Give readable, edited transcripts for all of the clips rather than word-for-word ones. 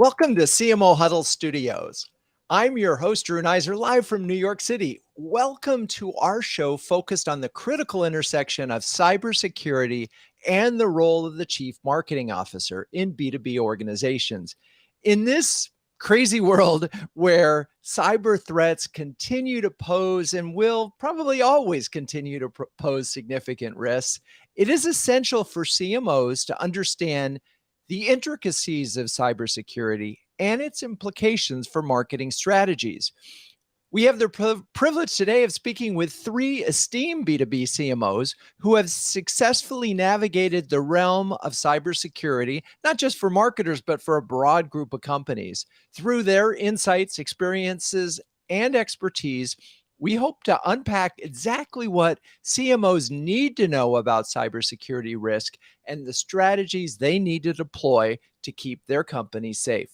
Welcome to CMO Huddles Studios. I'm your host, Drew Neiser, live from New York City. Welcome to our show focused on the critical intersection of cybersecurity and the role of the chief marketing officer in B2B organizations. In this crazy world where cyber threats continue to pose and will probably always continue to pose significant risks, it is essential for CMOs to understand the intricacies of cybersecurity and its implications for marketing strategies. We have the privilege today of speaking with three esteemed B2B CMOs who have successfully navigated the realm of cybersecurity, not just for marketers, but for a broad group of companies. Through their insights, experiences, and expertise, we hope to unpack exactly what CMOs need to know about cybersecurity risk and the strategies they need to deploy to keep their company safe.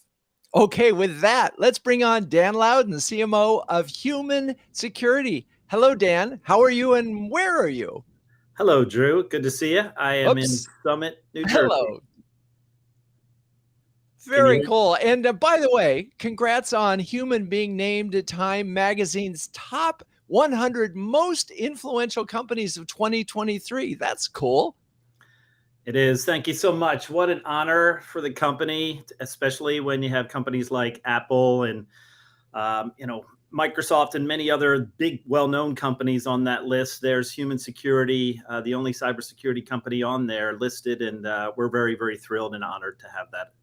Okay, with that, let's bring on Dan Lowden, CMO of Human Security. Hello, Dan. How are you and where are you? Hello, Drew. Good to see you. I am in Summit, New Jersey. Hello. Very cool. And by the way, congrats on Human being named Time Magazine's top 100 most influential companies of 2023. That's cool. It is. Thank you so much. What an honor for the company, especially when you have companies like Apple and, Microsoft and many other big, well-known companies on that list. There's Human Security, the only cybersecurity company on there listed, and we're very, very thrilled and honored to have that.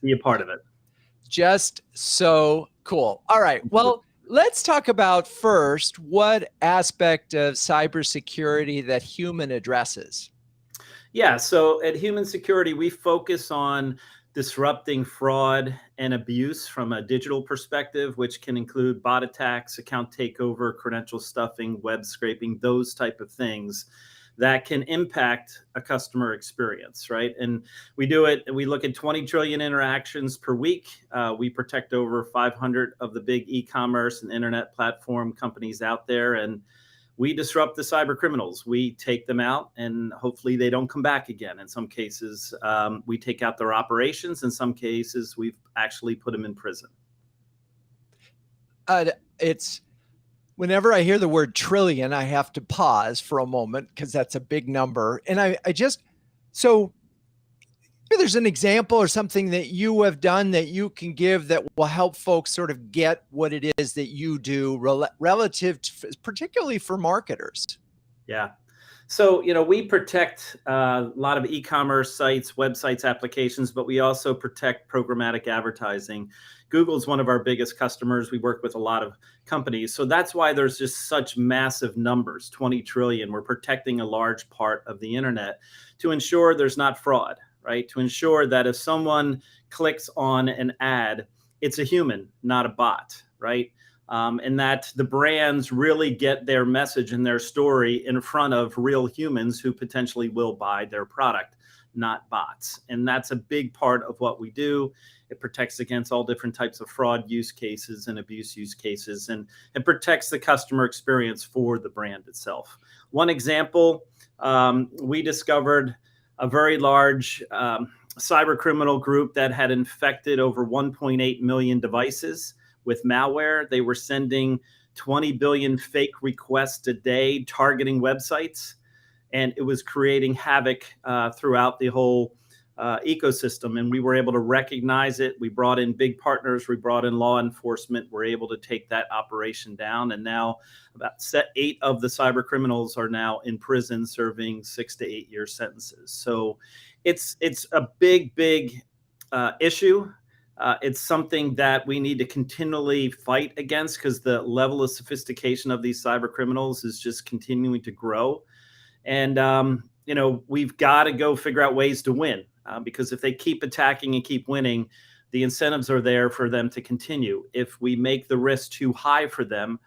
Be a part of it. Just so cool. All right. Well, let's talk about first what aspect of cybersecurity that Human addresses. Yeah. So at Human Security, we focus on disrupting fraud and abuse from a digital perspective, which can include bot attacks, account takeover, credential stuffing, web scraping, those type of things that can impact a customer experience, right? And we do it, we look at 20 trillion interactions per week. We protect over 500 of the big e-commerce and internet platform companies out there, and we disrupt the cyber criminals. We take them out, and hopefully they don't come back again. In some cases, we take out their operations. In some cases, we've actually put them in prison. Whenever I hear the word trillion, I have to pause for a moment because that's a big number. And so there's an example or something that you have done that you can give that will help folks sort of get what it is that you do relative to, particularly for marketers. Yeah. So, we protect a lot of e-commerce sites, websites, applications, but we also protect programmatic advertising. Google is one of our biggest customers. We work with a lot of companies. So that's why there's just such massive numbers, 20 trillion. We're protecting a large part of the internet to ensure there's not fraud, right? To ensure that if someone clicks on an ad, it's a human, not a bot, right? And that the brands really get their message and their story in front of real humans who potentially will buy their product, not bots. And that's a big part of what we do. It protects against all different types of fraud use cases and abuse use cases, and it protects the customer experience for the brand itself. One example, we discovered a very large cyber criminal group that had infected over 1.8 million devices with malware. They were sending 20 billion fake requests a day targeting websites, and it was creating havoc throughout the whole ecosystem. And we were able to recognize it. We brought in big partners. We brought in law enforcement. We're able to take that operation down. And now about 8 of the cyber criminals are now in prison serving 6 to 8 year sentences. So it's a big issue. It's something that we need to continually fight against because the level of sophistication of these cyber criminals is just continuing to grow. And, we've got to go figure out ways to win because if they keep attacking and keep winning, the incentives are there for them to continue. If we make the risk too high for them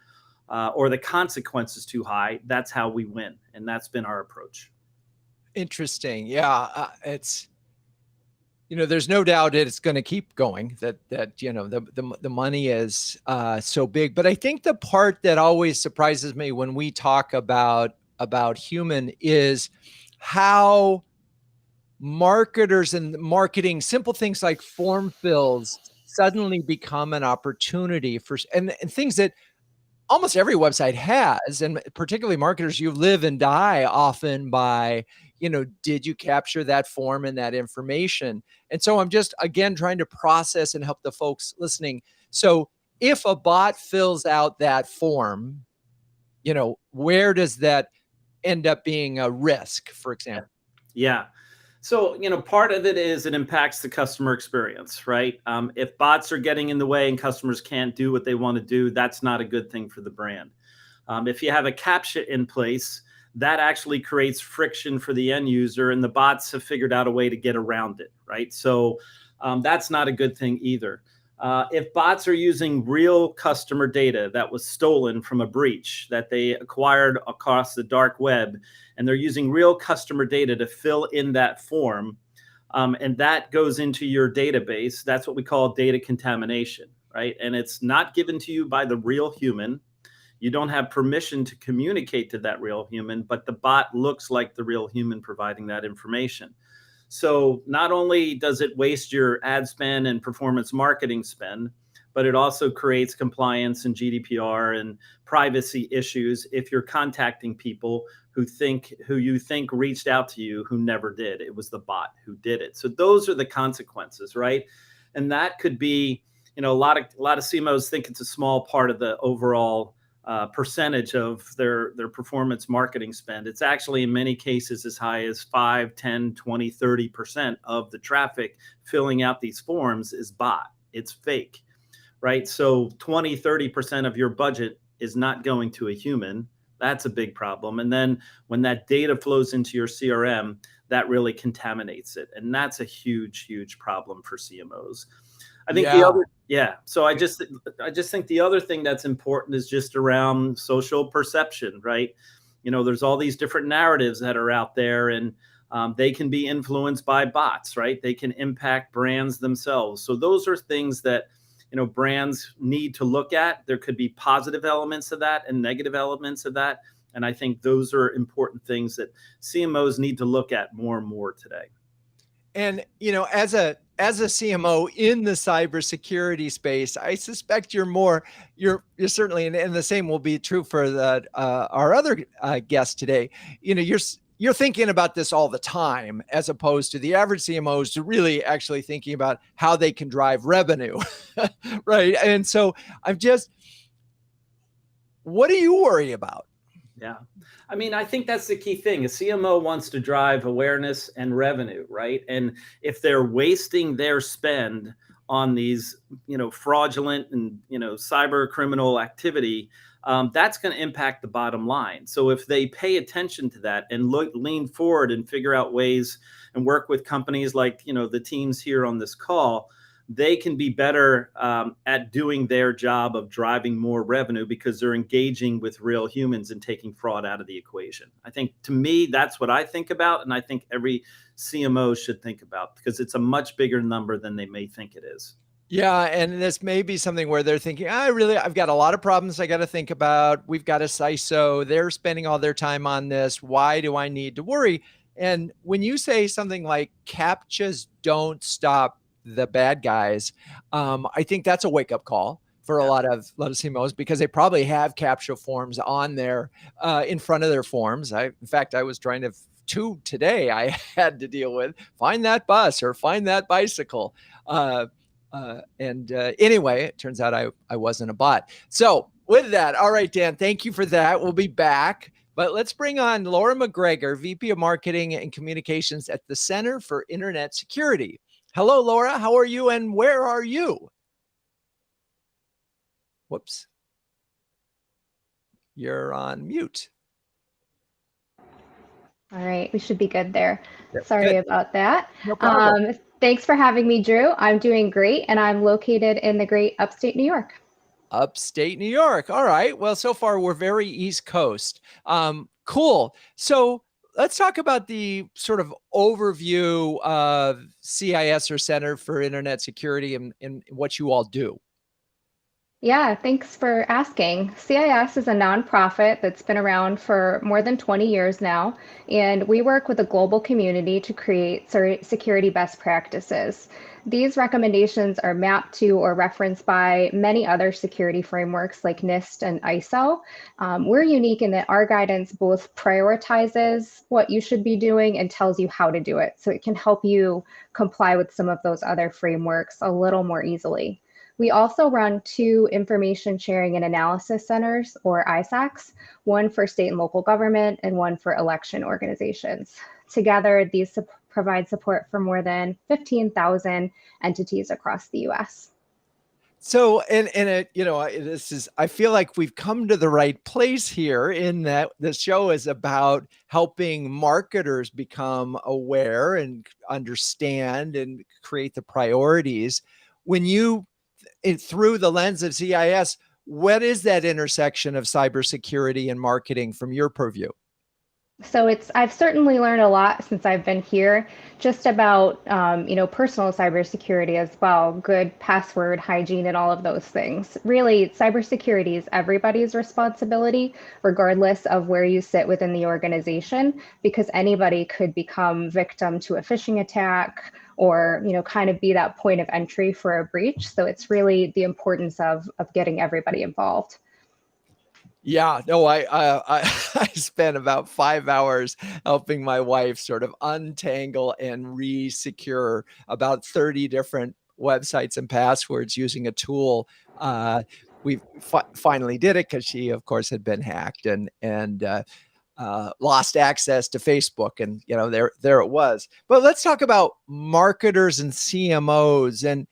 or the consequences too high, that's how we win. And that's been our approach. Interesting. Yeah. There's no doubt it's going to keep going, that the money is so big. But I think the part that always surprises me when we talk about Human is how marketers and marketing, simple things like form fills suddenly become an opportunity for, and things that almost every website has, and particularly marketers, you live and die often by, did you capture that form and that information? And so I'm just, again, trying to process and help the folks listening. So if a bot fills out that form, where does that end up being a risk, for example? Yeah. So, part of it is it impacts the customer experience, right? If bots are getting in the way and customers can't do what they want to do, that's not a good thing for the brand. If you have a CAPTCHA in place, that actually creates friction for the end user, and the bots have figured out a way to get around it, right? So that's not a good thing either. If bots are using real customer data that was stolen from a breach that they acquired across the dark web, and they're using real customer data to fill in that form, and that goes into your database, that's what we call data contamination, right? And it's not given to you by the real human. You don't have permission to communicate to that real human, but the bot looks like the real human providing that information. So not only does it waste your ad spend and performance marketing spend, but it also creates compliance and GDPR and privacy issues if you're contacting people who you think reached out to you who never did. It was the bot who did it. So those are the consequences, right? And that could be, a lot of CMOs think it's a small part of the overall percentage of their performance marketing spend. It's actually in many cases as high as 5, 10, 20, 30% of the traffic filling out these forms is bot. It's fake, right? So 20, 30% of your budget is not going to a human. That's a big problem. And then when that data flows into your CRM, that really contaminates it. And that's a huge, huge problem for CMOs. I think So I just think the other thing that's important is just around social perception, right? There's all these different narratives that are out there, and they can be influenced by bots, right? They can impact brands themselves. So those are things that, brands need to look at. There could be positive elements of that and negative elements of that. And I think those are important things that CMOs need to look at more and more today. And, as a CMO in the cybersecurity space, I suspect you're certainly, and the same will be true for our other guest today. You're thinking about this all the time, as opposed to the average CMOs really actually thinking about how they can drive revenue, right? And so what do you worry about? Yeah. I think that's the key thing. A CMO wants to drive awareness and revenue, right? And if they're wasting their spend on these, fraudulent and, cyber criminal activity, that's going to impact the bottom line. So if they pay attention to that and lean forward and figure out ways and work with companies like, the teams here on this call, they can be better at doing their job of driving more revenue because they're engaging with real humans and taking fraud out of the equation. I think, to me, that's what I think about. And I think every CMO should think about, because it's a much bigger number than they may think it is. Yeah. And this may be something where they're thinking, I've got a lot of problems I got to think about. We've got a CISO. They're spending all their time on this. Why do I need to worry? And when you say something like CAPTCHAs don't stop the bad guys, I think that's a wake up call for a lot of CMOs, because they probably have CAPTCHA forms on there in front of their forms. In fact, I was trying to today I had to deal with find that bus or find that bicycle. Anyway, it turns out I wasn't a bot. So with that, all right, Dan, thank you for that. We'll be back. But let's bring on Laura MacGregor, VP of Marketing and Communications at the Center for Internet Security. Hello, Laura. How are you and where are you? Whoops. You're on mute. All right. We should be good there. Sorry about that. No problem. Thanks for having me, Drew. I'm doing great, and I'm located in the great upstate New York. Upstate New York. All right. Well, so far we're very East Coast. Cool. So let's talk about the sort of overview of CIS, or Center for Internet Security, and what you all do. Yeah, thanks for asking. CIS is a nonprofit that's been around for more than 20 years now, and we work with a global community to create security best practices. These recommendations are mapped to or referenced by many other security frameworks like NIST and ISO. We're unique in that our guidance both prioritizes what you should be doing and tells you how to do it. So it can help you comply with some of those other frameworks a little more easily. We also run two information sharing and analysis centers, or ISACs, one for state and local government and one for election organizations. Together, these provide support for more than 15,000 entities across the US. So, I feel like we've come to the right place here in that the show is about helping marketers become aware and understand and create the priorities. When you, through the lens of CIS, what is that intersection of cybersecurity and marketing from your purview? So I've certainly learned a lot since I've been here, just about personal cybersecurity as well, good password hygiene and all of those things. Really, cybersecurity is everybody's responsibility, regardless of where you sit within the organization, because anybody could become victim to a phishing attack or kind of be that point of entry for a breach. So it's really the importance of getting everybody involved. Yeah, no, I spent about 5 hours helping my wife sort of untangle and re-secure about 30 different websites and passwords using a tool. We finally did it because she, of course, had been hacked and lost access to Facebook, and there it was. But let's talk about marketers and CMOs. And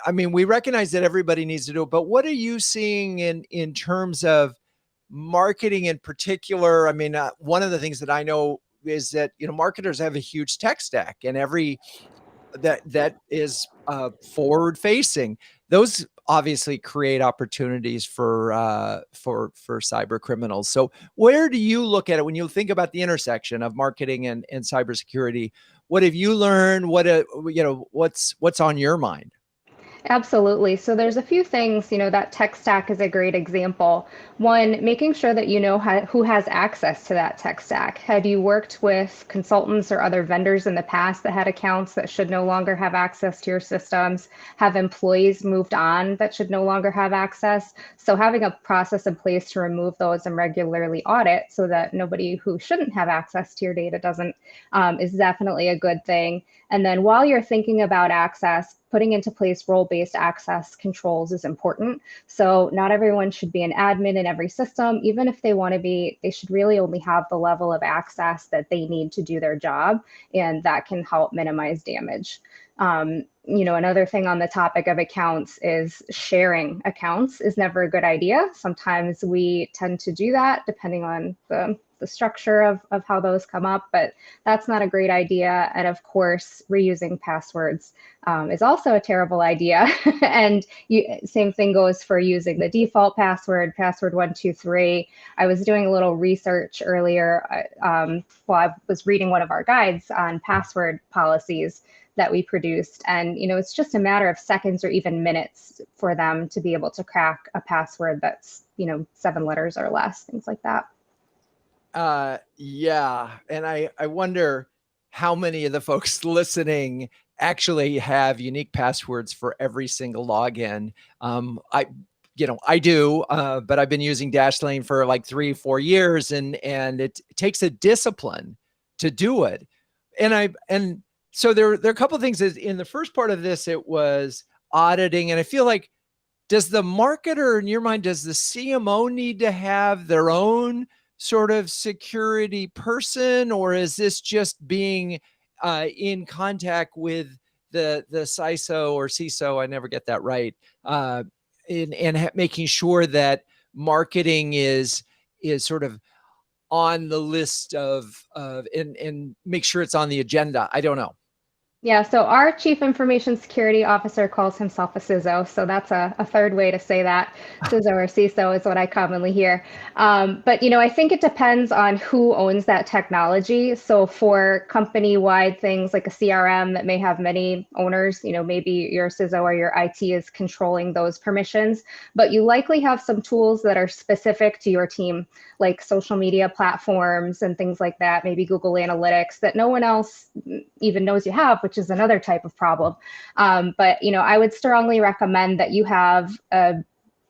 I mean, we recognize that everybody needs to do it, but what are you seeing in terms of marketing in particular? I mean, one of the things that I know is that marketers have a huge tech stack, and every that is forward facing. Those obviously create opportunities for cyber criminals. So, where do you look at it when you think about the intersection of marketing and cybersecurity? What have you learned? What's on your mind? Absolutely. So there's a few things, that tech stack is a great example. One, making sure that you know who has access to that tech stack. Have you worked with consultants or other vendors in the past that had accounts that should no longer have access to your systems? Have employees moved on that should no longer have access? So having a process in place to remove those and regularly audit so that nobody who shouldn't have access to your data doesn't is definitely a good thing. And then while you're thinking about access, putting into place role-based access controls is important. So not everyone should be an admin in every system. Even if they want to be, they should really only have the level of access that they need to do their job, and that can help minimize damage. Another thing on the topic of accounts is sharing accounts is never a good idea. Sometimes we tend to do that depending on the structure of how those come up, but that's not a great idea. And of course, reusing passwords is also a terrible idea. And same thing goes for using the default password 123. I was doing a little research earlier while I was reading one of our guides on password policies that we produced. And, it's just a matter of seconds or even minutes for them to be able to crack a password that's, 7 letters or less, things like that. Yeah. And I wonder how many of the folks listening actually have unique passwords for every single login. I do, but I've been using Dashlane for like 3-4 years, and it takes a discipline to do it. And so there are a couple of things. In the first part of this, it was auditing, and I feel like, does the marketer, in your mind, does the CMO need to have their own sort of security person, or is this just being in contact with the CISO or CISO? I never get that right. Making sure that marketing is sort of on the list of and make sure it's on the agenda. I don't know. Yeah, so our Chief Information Security Officer calls himself a CISO. So that's a third way to say that. CISO or CISO is what I commonly hear. But I think it depends on who owns that technology. So for company-wide things like a CRM that may have many owners, maybe your CISO or your IT is controlling those permissions, but you likely have some tools that are specific to your team, like social media platforms and things like that, maybe Google Analytics that no one else even knows you have, which is another type of problem. But I would strongly recommend that you have a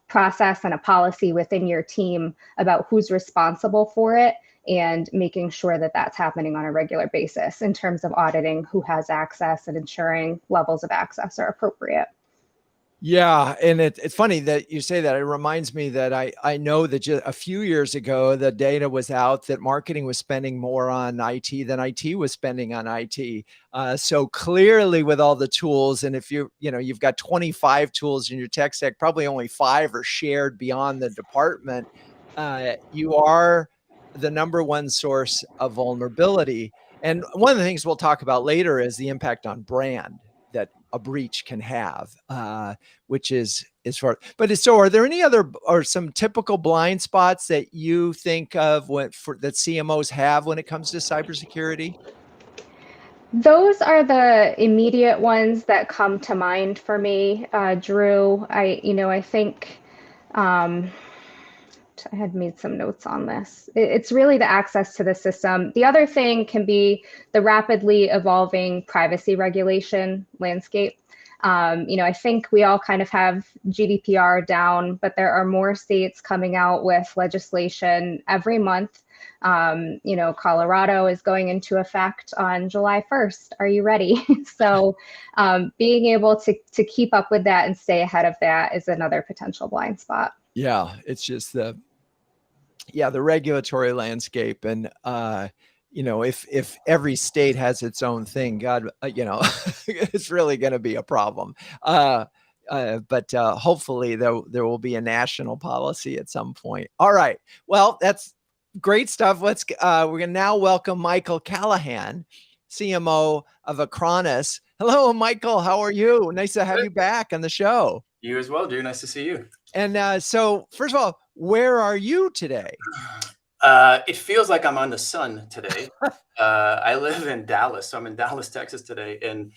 process and a policy within your team about who's responsible for it and making sure that that's happening on a regular basis in terms of auditing who has access and ensuring levels of access are appropriate. Yeah, and it's funny that you say that. It reminds me that I know that just a few years ago, the data was out that marketing was spending more on IT than IT was spending on IT. So clearly, with all the tools, and if you've got 25 tools in your tech stack, probably only 5 are shared beyond the department. You are the number one source of vulnerability. And one of the things we'll talk about later is the impact on brand that a breach can have, which is far. But so, are there any other or some typical blind spots that you think of that CMOs have when it comes to cybersecurity? Those are the immediate ones that come to mind for me, Drew. I think um, I had made some notes on this. It's really the access to the system. The other thing can be the rapidly evolving privacy regulation landscape. I think we all kind of have GDPR down, but there are more states coming out with legislation every month. Colorado is going into effect on July 1st. Are you ready? So being able to keep up with that and stay ahead of that is another potential blind spot. Yeah, it's just the regulatory landscape. And if every state has its own thing, God, it's really going to be a problem. But hopefully there will be a national policy at some point. All right. Well, that's great stuff. We're going to now welcome Michael Callahan, CMO of Acronis. Hello, Michael. How are you? Nice to have you back on the show. You as well, Drew. Nice to see you. And so, first of all, where are you today? It feels like I'm on the sun today. I live in Dallas, so I'm in Dallas, Texas today, and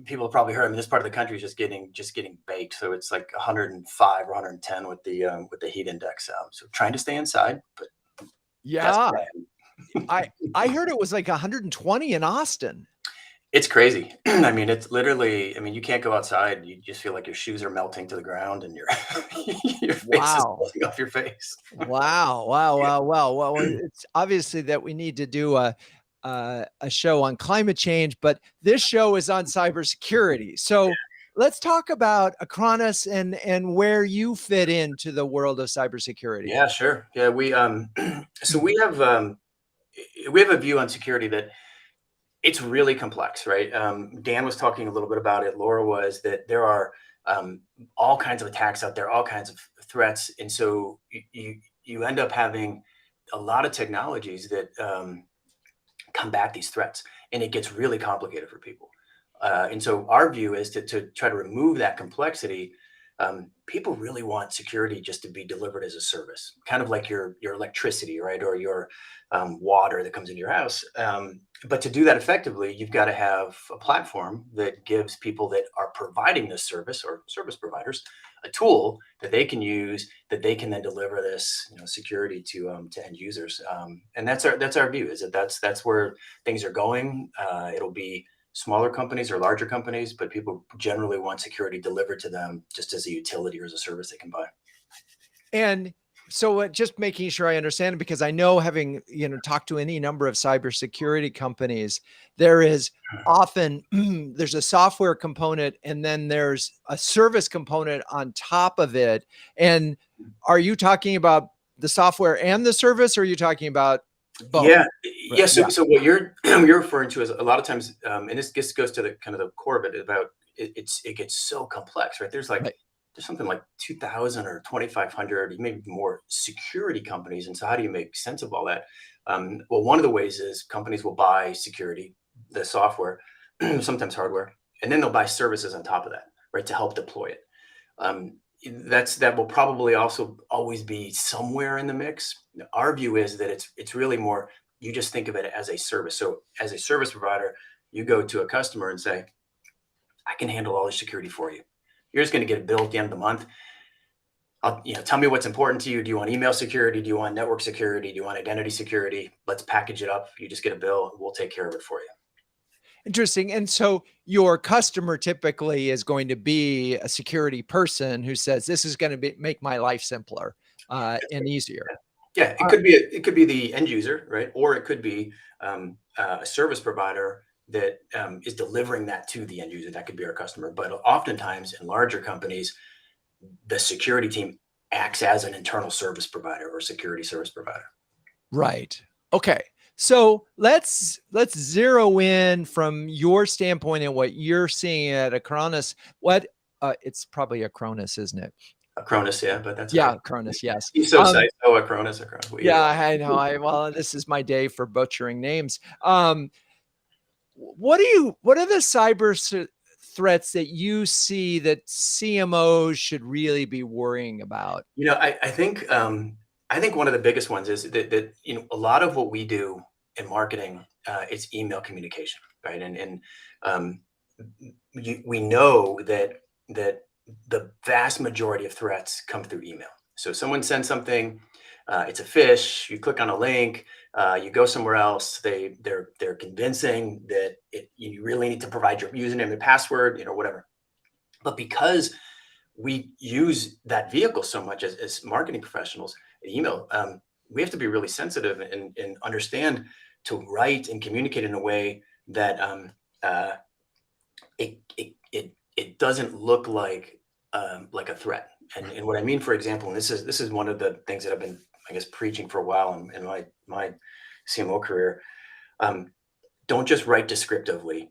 people have probably heard. I mean, this part of the country is just getting baked. So it's like 105 or 110 with the heat index. So trying to stay inside, but yeah, I heard it was like 120 in Austin. It's crazy. I mean, it's literally, you can't go outside. You just feel like your shoes are melting to the ground and your face is melting off your face. Wow. Well, it's obviously that we need to do a show on climate change, but this show is on cybersecurity. So let's talk about Acronis and where you fit into the world of cybersecurity. Yeah, sure. Yeah, so we have a view on security that it's really complex, right? Dan was talking a little bit about it. Laura was that there are all kinds of attacks out there, all kinds of threats, and so you end up having a lot of technologies that combat these threats, and it gets really complicated for people. And so our view is to try to remove that complexity. People really want security just to be delivered as a service, kind of like your electricity, right, or your water that comes into your house. But to do that effectively, you've got to have a platform that gives people that are providing this service or service providers a tool that they can use, that they can then deliver this security to end users. And that's our view, is that's where things are going. It'll be smaller companies or larger companies, but people generally want security delivered to them just as a utility or as a service they can buy. And so just making sure I understand it, because I know, having talked to any number of cybersecurity companies, there is often there's a software component and then there's a service component on top of it. And are you talking about the software and the service, or are you talking about both? Yeah. So what you're referring to is a lot of times, and this goes to the kind of the core of it, about it gets so complex, right? There's something like 2,000 or 2,500, maybe more security companies, and so how do you make sense of all that? Well, one of the ways is companies will buy security, the software, sometimes hardware, and then they'll buy services on top of that, right, to help deploy it. That will probably also always be somewhere in the mix. Our view is that it's really more, you just think of it as a service. So as a service provider, you go to a customer and say, I can handle all the security for you. You're just going to get a bill at the end of the month. Tell me what's important to you. Do you want email security? Do you want network security? Do you want identity security? Let's package it up. You just get a bill. We'll take care of it for you. Interesting. And so your customer typically is going to be a security person who says, this is going to make my life simpler and easier. Yeah, it could be the end user, right? Or it could be a service provider that is delivering that to the end user. That could be our customer. But oftentimes in larger companies, the security team acts as an internal service provider or security service provider. Right. Okay. So let's zero in from your standpoint and what you're seeing at Acronis. It's probably Acronis, isn't it? Acronis, yeah, but that's right. Acronis, yes. He's so psyched. Oh, Acronis. Yeah, I know. Well, this is my day for butchering names. What are the cyber threats that you see that CMOs should really be worrying about? I think one of the biggest ones is that a lot of what we do in marketing is email communication, right? And we know that the vast majority of threats come through email. So someone sends something, it's a phish. You click on a link, you go somewhere else. They're convincing that you really need to provide your username and password, whatever. But because we use that vehicle so much as marketing professionals, email, we have to be really sensitive and understand to write and communicate in a way that it doesn't look like a threat. And what I mean, for example, and this is one of the things that I've been, I guess, preaching for a while in my CMO career. Don't just write descriptively,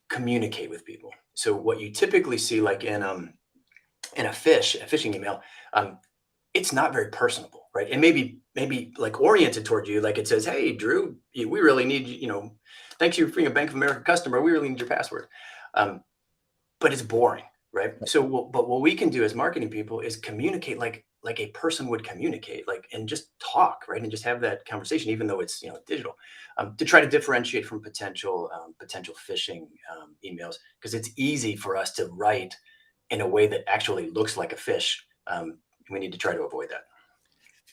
communicate with people. So what you typically see, like in a phishing email, it's not very personable, right? And maybe like oriented toward you, like it says, "Hey, Drew, we really need you. Thanks you for being a Bank of America customer. We really need your password." But it's boring, right? So, but what we can do as marketing people is communicate like a person would communicate, and just talk, right? And just have that conversation, even though it's digital, to try to differentiate from potential phishing emails, because it's easy for us to write in a way that actually looks like a phish. We need to try to avoid that.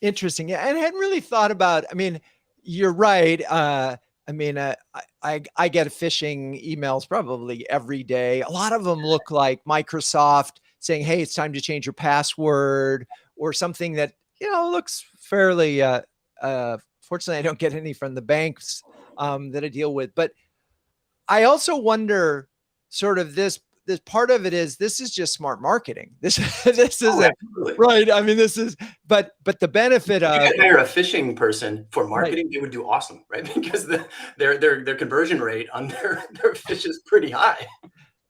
Interesting. Yeah, and I hadn't really thought about. I mean, you're right. I get phishing emails probably every day. A lot of them look like Microsoft saying, "Hey, it's time to change your password," or something that looks fairly. Fortunately, I don't get any from the banks that I deal with, but I also wonder, sort of this part of it is, this is just smart marketing. This isn't right. I mean, this is, but the benefit of, you could hire a phishing person for marketing, they would do awesome, right? Because their conversion rate on their phish is pretty high.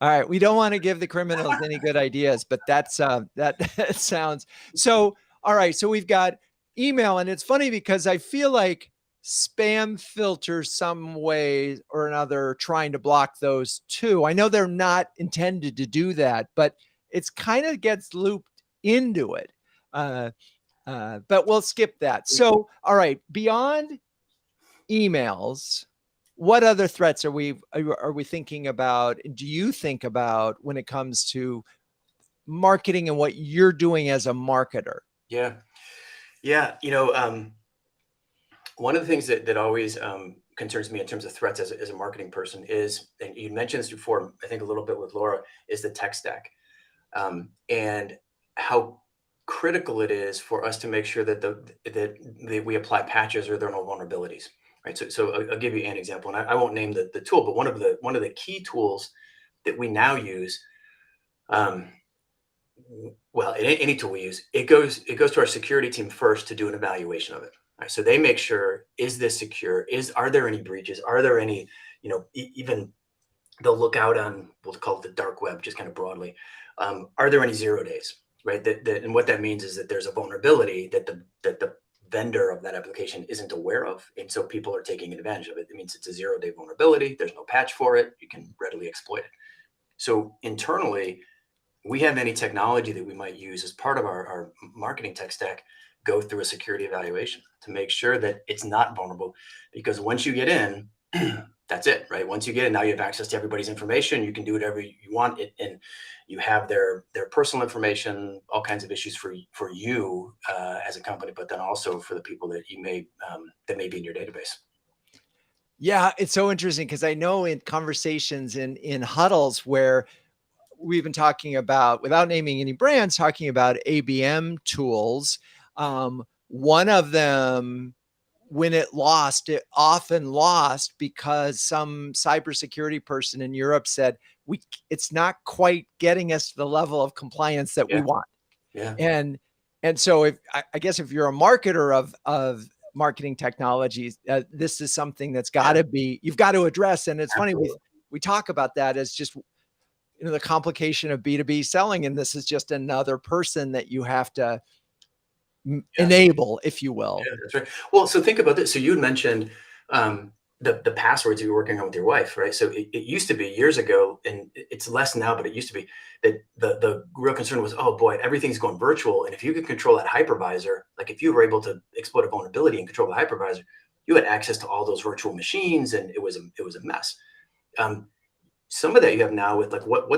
All right, we don't want to give the criminals any good ideas, but that sounds so. All right, so we've got email, and it's funny because I feel like spam filters some way or another trying to block those too. I know they're not intended to do that, but it's kind of gets looped into it. But we'll skip that. So, all right, beyond emails, what other threats are we thinking about? Do you think about when it comes to marketing and what you're doing as a marketer? Yeah. One of the things that always concerns me in terms of threats as a marketing person is, and you mentioned this before, I think a little bit with Laura, is the tech stack, and how critical it is for us to make sure that we apply patches or there are no vulnerabilities. Right. So I'll give you an example, and I won't name the tool, but one of the key tools that we now use, any tool we use, it goes to our security team first to do an evaluation of it. Right. So they make sure, is this secure? Are there any breaches? Are there any, even they'll look out on, we'll call it the dark web, just kind of broadly. Are there any 0 days? Right. And what that means is that there's a vulnerability that the vendor of that application isn't aware of. And so people are taking advantage of it. It means it's a 0-day vulnerability. There's no patch for it. You can readily exploit it. So internally, we have any technology that we might use as part of our marketing tech stack go through a security evaluation to make sure that it's not vulnerable. Because once you get in, that's it, right? Once you get in, now you have access to everybody's information. You can do whatever you want, and you have their personal information, all kinds of issues for you as a company, but then also for the people that you may that may be in your database. Yeah, it's so interesting because I know in conversations in huddles where we've been talking about, without naming any brands, talking about ABM tools. One of them, when it often lost because some cybersecurity person in Europe said, it's not quite getting us to the level of compliance that we want. Yeah. And so I guess if you're a marketer of marketing technologies, this is something that's got to be, you've got to address. And it's Absolutely. funny, we talk about that as just, the complication of B2B selling. And this is just another person that you have to enable, if you will. Yeah, that's right. Well, so think about this. So you had mentioned the passwords you were working on with your wife, right? So it used to be years ago, and it's less now, but it used to be that the real concern was, oh boy, everything's going virtual. And if you could control that hypervisor, like if you were able to exploit a vulnerability and control the hypervisor, you had access to all those virtual machines, and it was a mess. Some of that you have now with like what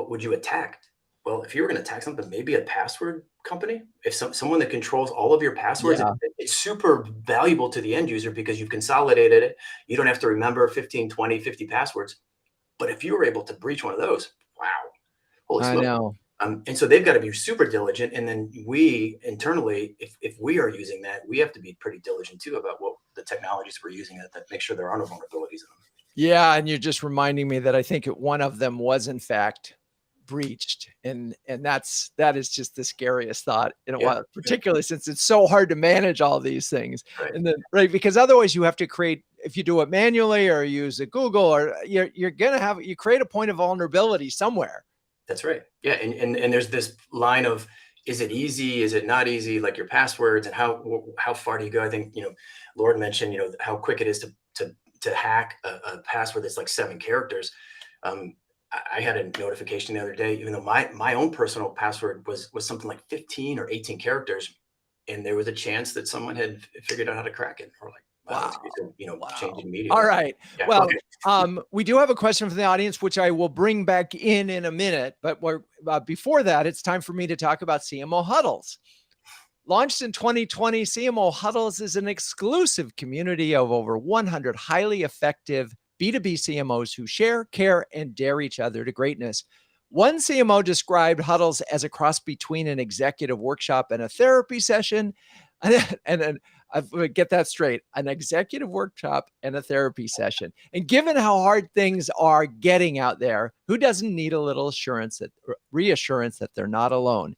would you attack? Well, if you were going to attack something, maybe a password company, if someone that controls all of your passwords, it's super valuable to the end user because you've consolidated it. You don't have to remember 15, 20, 50 passwords. But if you were able to breach one of those, wow, holy I smoke. know. And so they've got to be super diligent. And then we internally, if we are using that, we have to be pretty diligent too about what the technologies we're using that make sure there are no vulnerabilities in them. Yeah. And you're just reminding me that I think one of them was in fact breached. And that is just the scariest thought in a while, particularly since it's so hard to manage all these things. Right. And then, because otherwise you have to create, if you do it manually or use a Google, or you're going to you create a point of vulnerability somewhere. That's right. Yeah. And there's this line of, is it easy? Is it not easy? Like your passwords and how far do you go? I think, Lord mentioned, how quick it is to hack a password that's like 7 characters. I had a notification the other day, even though my own personal password was something like 15 or 18 characters. And there was a chance that someone had figured out how to crack it, or like, wow. Change it immediately. All right. Yeah, well, okay. We do have a question from the audience, which I will bring back in a minute. But before that, it's time for me to talk about CMO Huddles. Launched in 2020, CMO Huddles is an exclusive community of over 100 highly effective B2B CMOs who share, care, and dare each other to greatness. One CMO described Huddles as a cross between an executive workshop and a therapy session. And get that straight, an executive workshop and a therapy session. And given how hard things are getting out there, who doesn't need a little reassurance that they're not alone?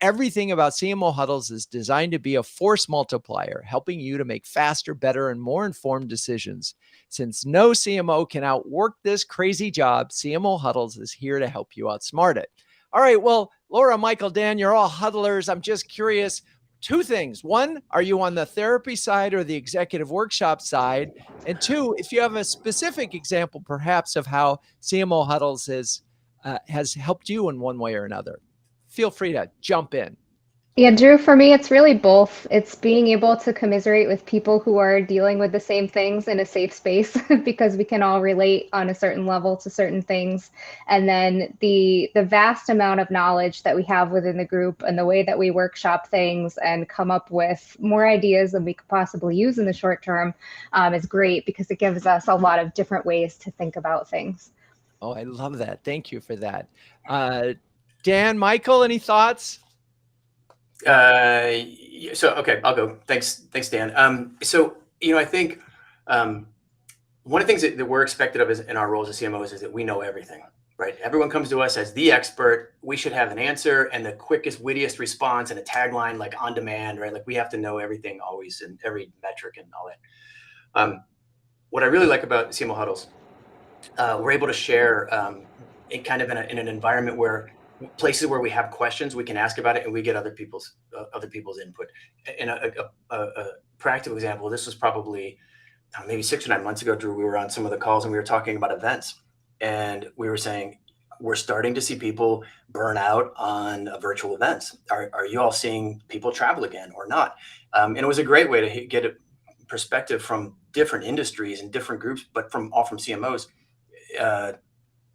Everything about CMO Huddles is designed to be a force multiplier, helping you to make faster, better, and more informed decisions. Since no CMO can outwork this crazy job, CMO Huddles is here to help you outsmart it. All right, well, Laura, Michael, Dan, you're all huddlers. I'm just curious, 2 things. 1, are you on the therapy side or the executive workshop side? And 2, if you have a specific example, perhaps, of how CMO Huddles has helped you in one way or another, feel free to jump in. Yeah, Drew, for me, it's really both. It's being able to commiserate with people who are dealing with the same things in a safe space because we can all relate on a certain level to certain things. And then the vast amount of knowledge that we have within the group and the way that we workshop things and come up with more ideas than we could possibly use in the short term is great because it gives us a lot of different ways to think about things. Oh, I love that. Thank you for that. Dan, Michael, any thoughts? Okay, I'll go. Thanks, Dan. So I think one of the things that we're expected of in our roles as CMOs is that we know everything, right? Everyone comes to us as the expert. We should have an answer and the quickest, wittiest response and a tagline, like on demand, right? Like we have to know everything always and every metric and all that. What I really like about CMO Huddles, we're able to share in an environment where places where we have questions, we can ask about it, and we get other people's input. And a practical example, this was probably maybe 6 or 9 months ago, Drew. We were on some of the calls and we were talking about events, and we were saying we're starting to see people burn out on virtual events. Are you all seeing people travel again or not? And it was a great way to get a perspective from different industries and different groups, but from CMOs.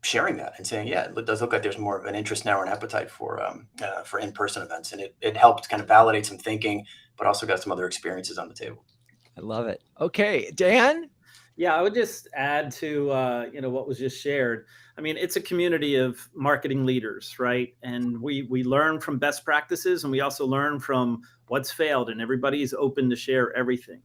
Sharing that and saying, yeah, it does look like there's more of an interest now or an appetite for in-person events. And it helped kind of validate some thinking, but also got some other experiences on the table. I love it. Okay, Dan? Yeah, I would just add to what was just shared. I mean, it's a community of marketing leaders, right? And we learn from best practices, and we also learn from what's failed, and everybody's open to share everything.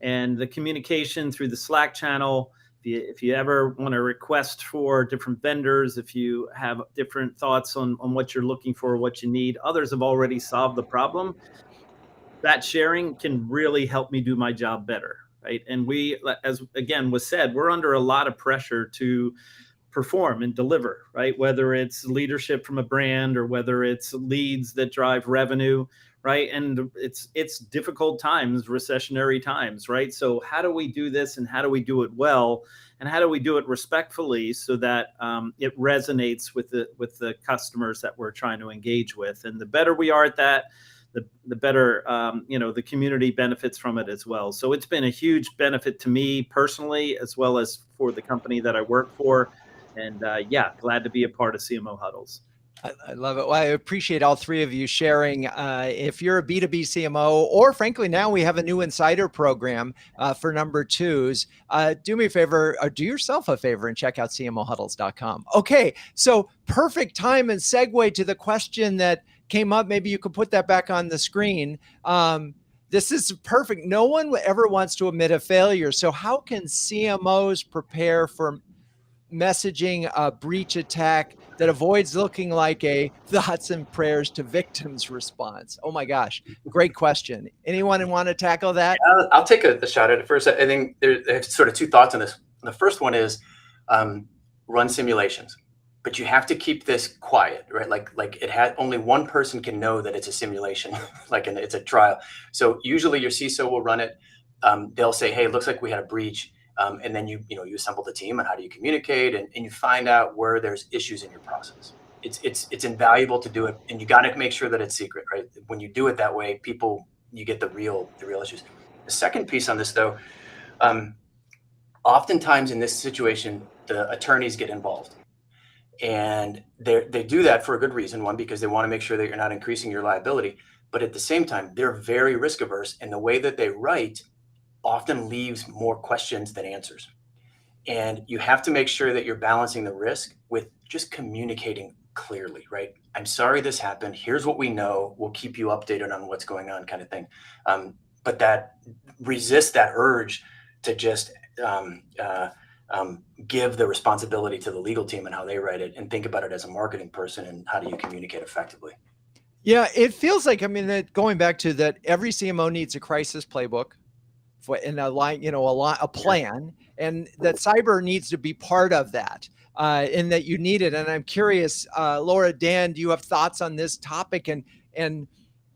And the communication through the Slack channel, if you ever want to request for different vendors, if you have different thoughts on what you're looking for, what you need, others have already solved the problem. That sharing can really help me do my job better, right? And we, as again was said, we're under a lot of pressure to perform and deliver, right? Whether it's leadership from a brand or whether it's leads that drive revenue, right? And it's difficult times, recessionary times, right? So how do we do this, and how do we do it well, and how do we do it respectfully so that it resonates with the customers that we're trying to engage with? And the better we are at that, the better the community benefits from it as well. So it's been a huge benefit to me personally, as well as for the company that I work for. And glad to be a part of CMO Huddles. I love it. Well, I appreciate all three of you sharing. If you're a B2B CMO, or frankly, now we have a new insider program for number twos, do me a favor, or do yourself a favor and check out CMOHuddles.com. Okay, so perfect time and segue to the question that came up. Maybe you could put that back on the screen. This is perfect. No one ever wants to admit a failure. So how can CMOs prepare for messaging a breach attack that avoids looking like a thoughts and prayers to victims response? Oh my gosh, great question. Anyone want to tackle that? I'll take a shot at it first. I think there's sort of two thoughts on this. The first one is run simulations, but you have to keep this quiet, right? Like it had only one person can know that it's a simulation, it's a trial. So usually your CISO will run it. They'll say, hey, it looks like we had a breach. And then you assemble the team, and how do you communicate, and you find out where there's issues in your process. It's invaluable to do it, and you got to make sure that it's secret, right? When you do it that way, you get the real issues. The second piece on this, though, oftentimes in this situation, the attorneys get involved, and they do that for a good reason. One, because they want to make sure that you're not increasing your liability, but at the same time, they're very risk averse, and the way that they write often leaves more questions than answers. And you have to make sure that you're balancing the risk with just communicating clearly, right? I'm sorry this happened. Here's what we know. We'll keep you updated on what's going on, kind of thing. But that resist that urge to just give the responsibility to the legal team and how they write it, and think about it as a marketing person and how do you communicate effectively. Yeah, it feels like, that going back to that, every CMO needs a crisis playbook in a line, a plan, and that cyber needs to be part of that, and that you need it. And I'm curious, Laura, Dan, do you have thoughts on this topic, and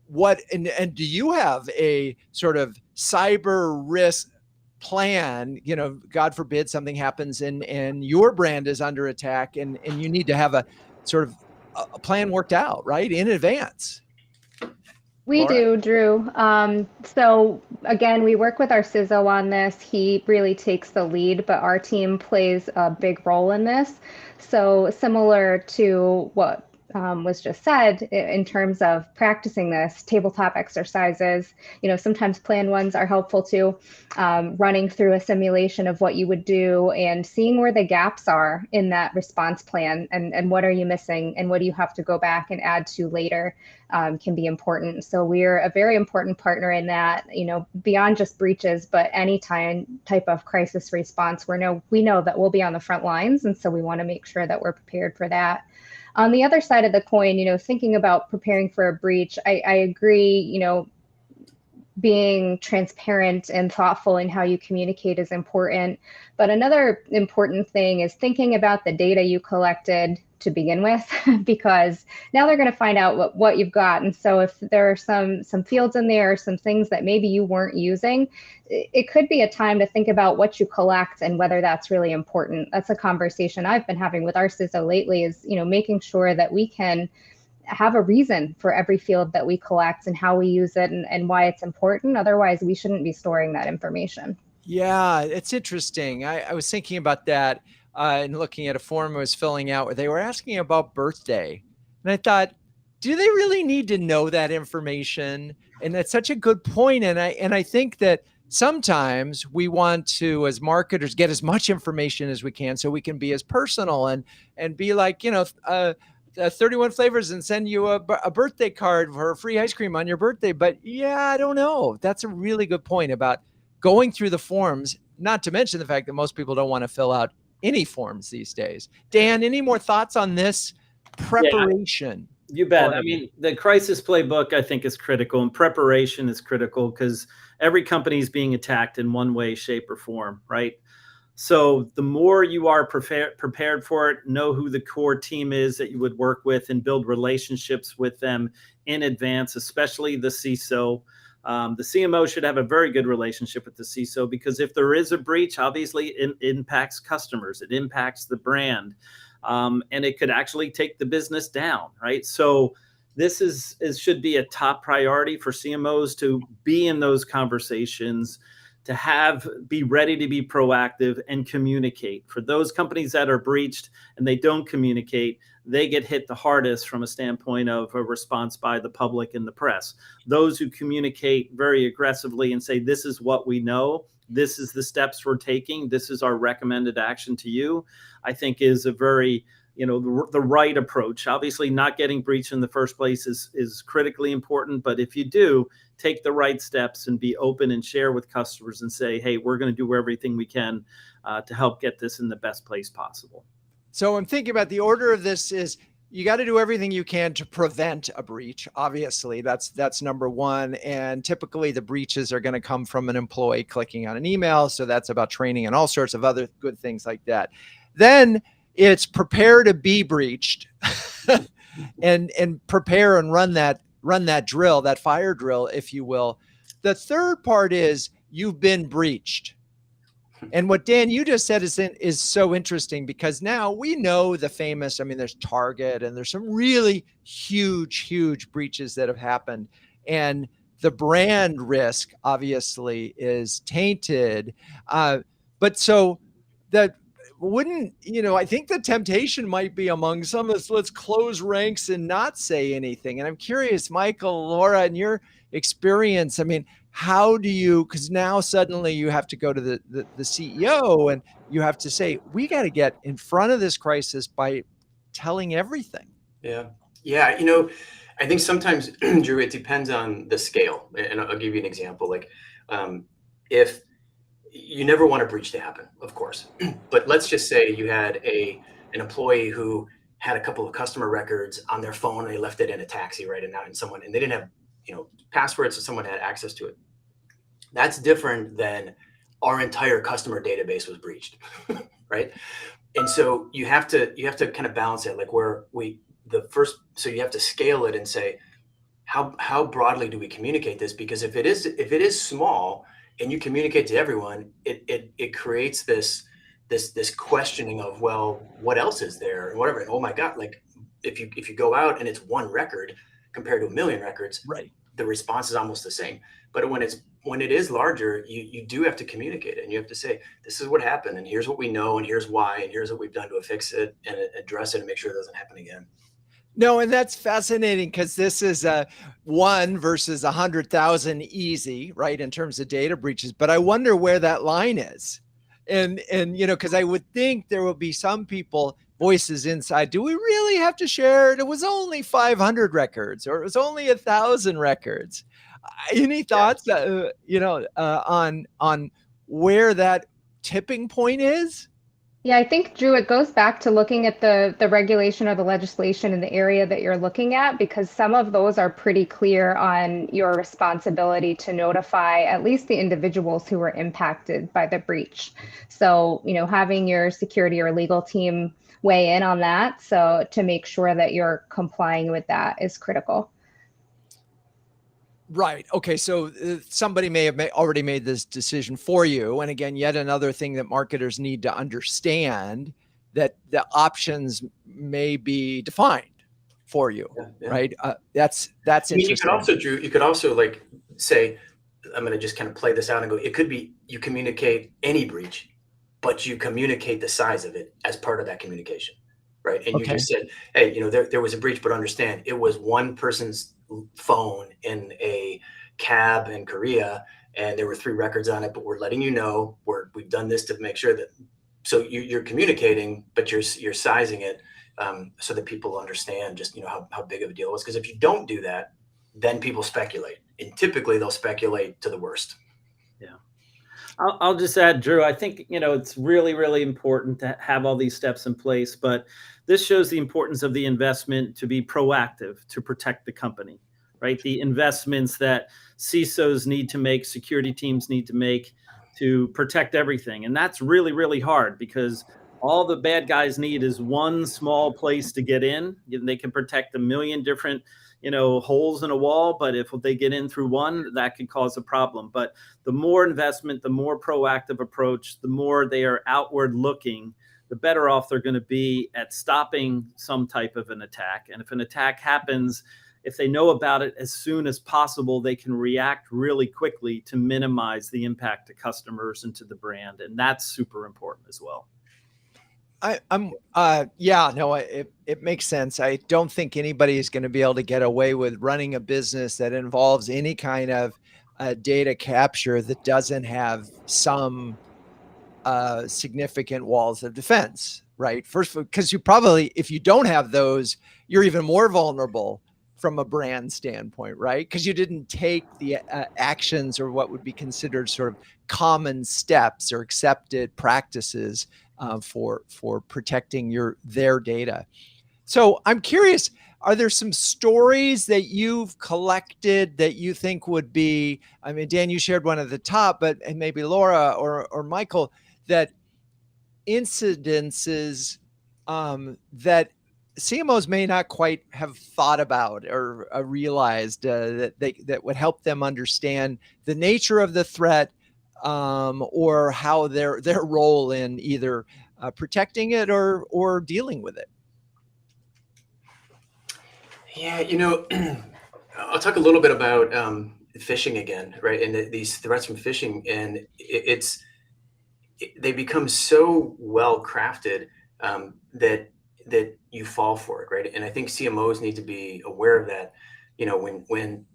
do you have a sort of cyber risk plan? God forbid something happens and your brand is under attack, and you need to have a sort of a plan worked out, right, in advance. We do, Drew. So again, we work with our CISO on this. He really takes the lead, but our team plays a big role in this. So similar to what was just said in terms of practicing this, tabletop exercises, sometimes planned ones are helpful too. Running through a simulation of what you would do and seeing where the gaps are in that response plan, and what are you missing, and what do you have to go back and add to later, can be important. So we're a very important partner in that, beyond just breaches, but any type of crisis response. We know that we'll be on the front lines, and so we want to make sure that we're prepared for that. On the other side of the coin, thinking about preparing for a breach, I agree, being transparent and thoughtful in how you communicate is important. But another important thing is thinking about the data you collected to begin with, because now they're going to find out what you've got. And so if there are some fields in there, some things that maybe you weren't using, it could be a time to think about what you collect and whether that's really important. That's a conversation I've been having with our CISO lately, is, you know, making sure that we can have a reason for every field that we collect and how we use it and why it's important. Otherwise, we shouldn't be storing that information. Yeah, it's interesting. I was thinking about that and looking at a form I was filling out where they were asking about birthday. And I thought, do they really need to know that information? And that's such a good point. And I think that sometimes we want to, as marketers, get as much information as we can so we can be as personal and be like, 31 flavors and send you a birthday card for free ice cream on your birthday. But yeah, I don't know. That's a really good point about going through the forms, not to mention the fact that most people don't want to fill out any forms these days. Dan, any more thoughts on this preparation? Yeah, you bet. I mean, the crisis playbook, I think, is critical, and preparation is critical because every company is being attacked in one way, shape, or form, right? So the more you are prepared for it, know who the core team is that you would work with and build relationships with them in advance, especially the CISO. The CMO should have a very good relationship with the CISO, because if there is a breach, obviously it impacts customers, it impacts the brand, and it could actually take the business down, right? So this should be a top priority for CMOs to be in those conversations, to be ready to be proactive and communicate. For those companies that are breached and they don't communicate, they get hit the hardest from a standpoint of a response by the public and the press. Those who communicate very aggressively and say, this is what we know, this is the steps we're taking, this is our recommended action to you, I think is a very, the right approach. Obviously, not getting breached in the first place is critically important, but if you do, take the right steps and be open and share with customers and say, hey, we're going to do everything we can to help get this in the best place possible. So I'm thinking about the order of this is you got to do everything you can to prevent a breach. Obviously, that's number one. And typically the breaches are going to come from an employee clicking on an email. So that's about training and all sorts of other good things like that. Then it's prepare to be breached and prepare and run that drill, that fire drill, if you will. The third part is you've been breached. And what Dan, you just said is so interesting, because now we know the famous, there's Target and there's some really huge breaches that have happened. And the brand risk obviously is tainted. But so that wouldn't, I think the temptation might be among some of us, let's close ranks and not say anything. And I'm curious, Michael, Laura, in your experience, how do you, because now suddenly you have to go to the CEO and you have to say, we got to get in front of this crisis by telling everything. Yeah. I think sometimes, Drew, it depends on the scale. And I'll give you an example. Like, if you never want a breach to happen, of course, but let's just say you had an employee who had a couple of customer records on their phone and they left it in a taxi, right? And they didn't have, passwords, so someone had access to it. That's different than our entire customer database was breached, right? And so you have to kind of balance it, like so you have to scale it and say, how broadly do we communicate this? Because if it is small and you communicate to everyone, it creates this questioning of, well, what else is there and whatever. And oh my God, like if you go out and it's one record compared to a million records, right, the response is almost the same. But when it is larger, you do have to communicate it, and you have to say, this is what happened, and here's what we know, and here's why, and here's what we've done to fix it and address it and make sure it doesn't happen again. No, and that's fascinating, because this is 1 versus 100,000 easy, right, in terms of data breaches. But I wonder where that line is. And because I would think there will be some people, voices inside, do we really have to share it? It was only 500 records, or it was only 1,000 records. Any thoughts, on where that tipping point is? Yeah, I think, Drew, it goes back to looking at the regulation or the legislation in the area that you're looking at, because some of those are pretty clear on your responsibility to notify at least the individuals who were impacted by the breach. So, having your security or legal team weigh in on that, so to make sure that you're complying with that is critical. Right. Okay. So somebody may have already made this decision for you. And again, yet another thing that marketers need to understand, that the options may be defined for you. Yeah. Right. That's I mean, interesting. you could also like say, I'm going to just kind of play this out and go, it could be you communicate any breach, but you communicate the size of it as part of that communication. Right. And you Okay. just said, hey, there was a breach, but understand it was one person's phone in a cab in Korea, and there were 3 records on it, but we're letting you know we've done this to make sure that, so you're communicating, but you're sizing it so that people understand just, how big of a deal it was. Because if you don't do that, then people speculate, and typically they'll speculate to the worst. Yeah. I'll just add, Drew, I think, it's really, really important to have all these steps in place, but this shows the importance of the investment to be proactive to protect the company, right? The investments that CISOs need to make, security teams need to make to protect everything. And that's really, really hard, because all the bad guys need is one small place to get in. They can protect a million different holes in a wall, but if they get in through one, that could cause a problem. But the more investment, the more proactive approach, the more they are outward looking, the better off they're going to be at stopping some type of an attack. And if an attack happens, if they know about it as soon as possible, they can react really quickly to minimize the impact to customers and to the brand. And that's super important as well. It makes sense. I don't think anybody is going to be able to get away with running a business that involves any kind of data capture that doesn't have some significant walls of defense, right? First, because if you don't have those, you're even more vulnerable from a brand standpoint, right? Because you didn't take the actions or what would be considered sort of common steps or accepted practices for protecting their data. So I'm curious, are there some stories that you've collected that you think would be, I mean, Dan, you shared one at the top, but and maybe Laura or Michael, that incidences that CMOs may not quite have thought about or realized that would help them understand the nature of the threat, or how their role in either protecting it or dealing with it. Yeah, I'll talk a little bit about phishing again, right? And these threats from phishing, and they become so well crafted that you fall for it, right? And I think CMOs need to be aware of that. When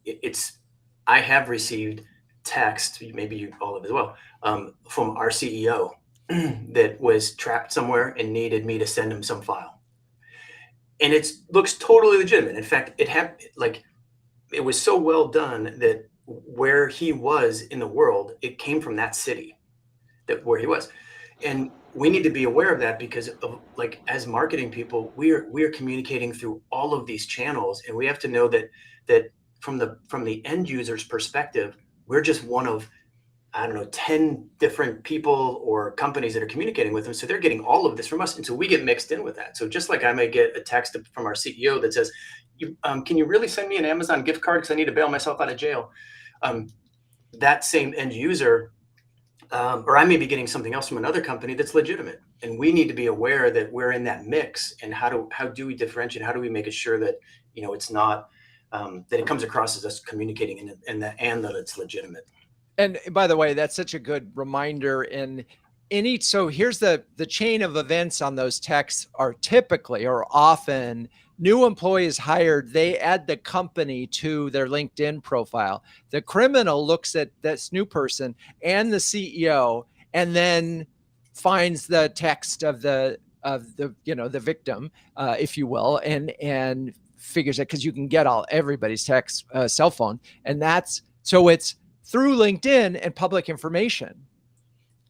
I have received text, maybe you all have as well, from our CEO that was trapped somewhere and needed me to send him some file, and it looks totally legitimate. In fact, it was so well done that where he was in the world, it came from that city where he was. And we need to be aware of that, because of, as marketing people, we are communicating through all of these channels, and we have to know that from the end user's perspective, we're just one of, 10 different people or companies that are communicating with them. So they're getting all of this from us. And so we get mixed in with that. So just like I may get a text from our CEO that says, can you really send me an Amazon gift card because I need to bail myself out of jail? That same end user, or I may be getting something else from another company that's legitimate. And we need to be aware that we're in that mix, and how do we differentiate? How do we make sure that, it's not, that it comes across as us communicating and that it's legitimate. And by the way, that's such a good reminder. So here's the chain of events on those texts are typically or often new employees hired. They add the company to their LinkedIn profile. The criminal looks at this new person and the CEO, and then finds the text of the victim, if you will, and figures it, because you can get everybody's text cell phone, and it's through LinkedIn and public information.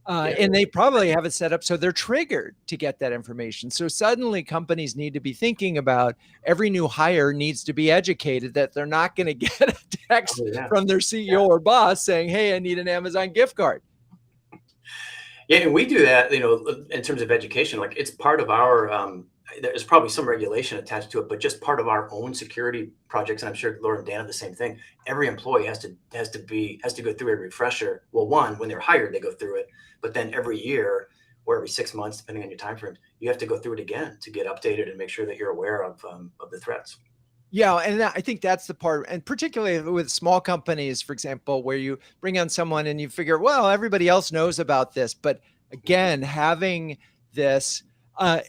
And they probably have it set up so they're triggered to get that information. So suddenly companies need to be thinking about every new hire needs to be educated that they're not going to get a text from their CEO or boss saying, hey, I need an Amazon gift card. Yeah, and we do that, in terms of education. Like, it's part of our, there's probably some regulation attached to it, but just part of our own security projects. And I'm sure Laura and Dan have the same thing. Every employee has to go through a refresher. Well, one, when they're hired, they go through it, but then every year or every 6 months, depending on your time frame, you have to go through it again to get updated and make sure that you're aware of the threats. Yeah, and I think that's the part, and particularly with small companies, for example, where you bring on someone and you figure, well, everybody else knows about this. But again, having this,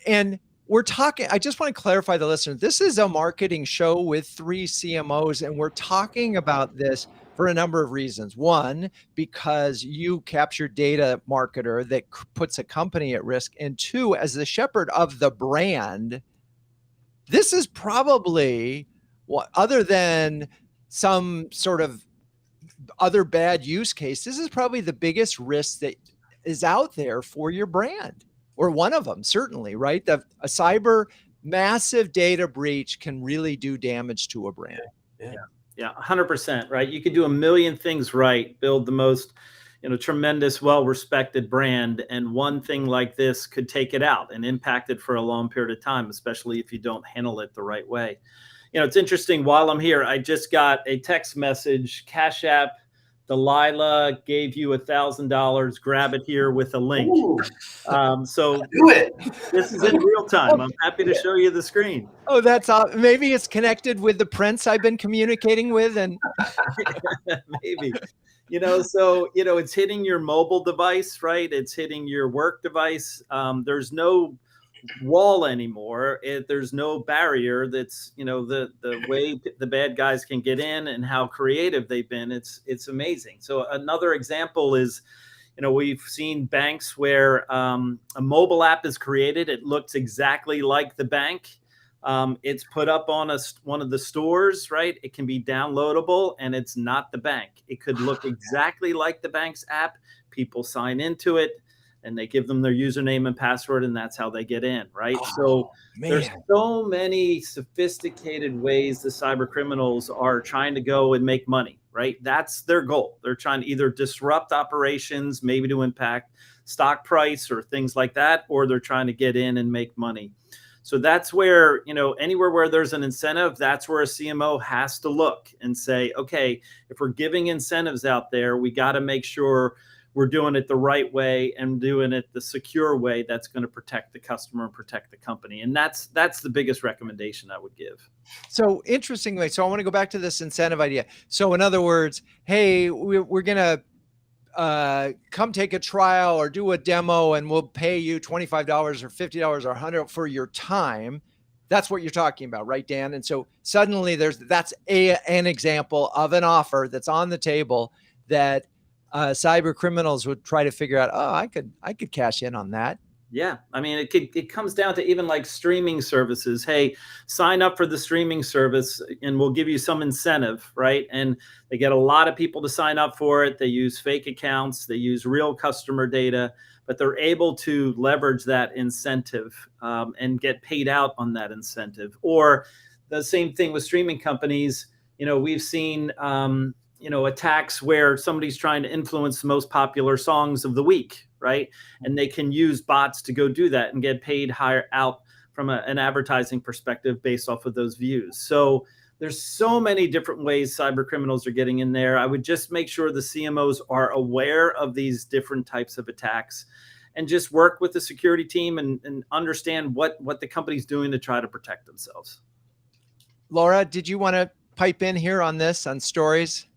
and we're talking, I just want to clarify the listener, this is a marketing show with 3 CMOs, and we're talking about this for a number of reasons. One, because you capture data marketer that puts a company at risk. And two, as the shepherd of the brand, this is probably, what, other than some sort of other bad use case, this is probably the biggest risk that is out there for your brand, or one of them, certainly, right? A cyber massive data breach can really do damage to a brand. Yeah, 100%, right? You could do a million things right, build the most, tremendous, well-respected brand, and one thing like this could take it out and impact it for a long period of time, especially if you don't handle it the right way. It's interesting. While I'm here, I just got a text message. Cash App Delilah gave you $1,000. Grab it here with a link. So do it. This is in real time. I'm happy to show you the screen. Oh, that's maybe it's connected with the prince I've been communicating with, and maybe. So it's hitting your mobile device, right? It's hitting your work device. There's no wall anymore. There's no barrier. That's the way the bad guys can get in and how creative they've been. It's amazing. So another example is, we've seen banks where a mobile app is created. It looks exactly like the bank. It's put up on one of the stores, right? It can be downloadable, and it's not the bank. It could look exactly like the bank's app. People sign into it, and they give them their username and password, and that's how they get in, right? So there's so many sophisticated ways the cyber criminals are trying to go and make money, right? That's their goal. They're trying to either disrupt operations, maybe to impact stock price or things like that, or they're trying to get in and make money. So that's where, anywhere where there's an incentive, that's where a CMO has to look and say, okay, if we're giving incentives out there, we got to make sure we're doing it the right way and doing it the secure way that's going to protect the customer and protect the company. And that's the biggest recommendation I would give. So interestingly, so I want to go back to this incentive idea. So in other words, hey, we're going to come take a trial or do a demo, and we'll pay you $25 or $50 or $100 for your time. That's what you're talking about, right, Dan? And so suddenly that's an example of an offer that's on the table that cyber criminals would try to figure out, oh, I could cash in on that. Yeah. I mean, it comes down to even like streaming services. Hey, sign up for the streaming service and we'll give you some incentive, right? And they get a lot of people to sign up for it. They use fake accounts. They use real customer data, but they're able to leverage that incentive and get paid out on that incentive. Or the same thing with streaming companies. We've seen attacks where somebody's trying to influence the most popular songs of the week, right? And they can use bots to go do that and get paid higher out from an advertising perspective based off of those views. So there's so many different ways cyber criminals are getting in there. I would just make sure the CMOs are aware of these different types of attacks and just work with the security team and understand what the company's doing to try to protect themselves. Laura, did you want to pipe in here on this, on stories?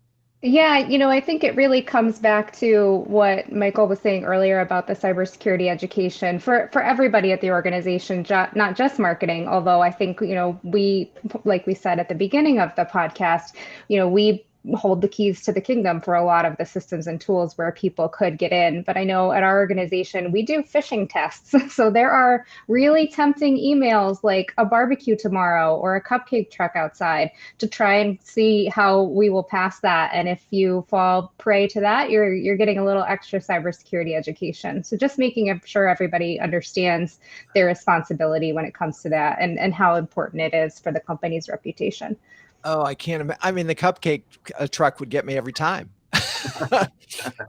Yeah, I think it really comes back to what Michael was saying earlier about the cybersecurity education for everybody at the organization, not just marketing. Although I think, we, like we said at the beginning of the podcast, we hold the keys to the kingdom for a lot of the systems and tools where people could get in. But I know at our organization, we do phishing tests. So there are really tempting emails like a barbecue tomorrow or a cupcake truck outside to try and see how we will pass that. And if you fall prey to that, you're getting a little extra cybersecurity education. So just making sure everybody understands their responsibility when it comes to that and how important it is for the company's reputation. Oh, I can't imagine. I mean, the cupcake truck would get me every time.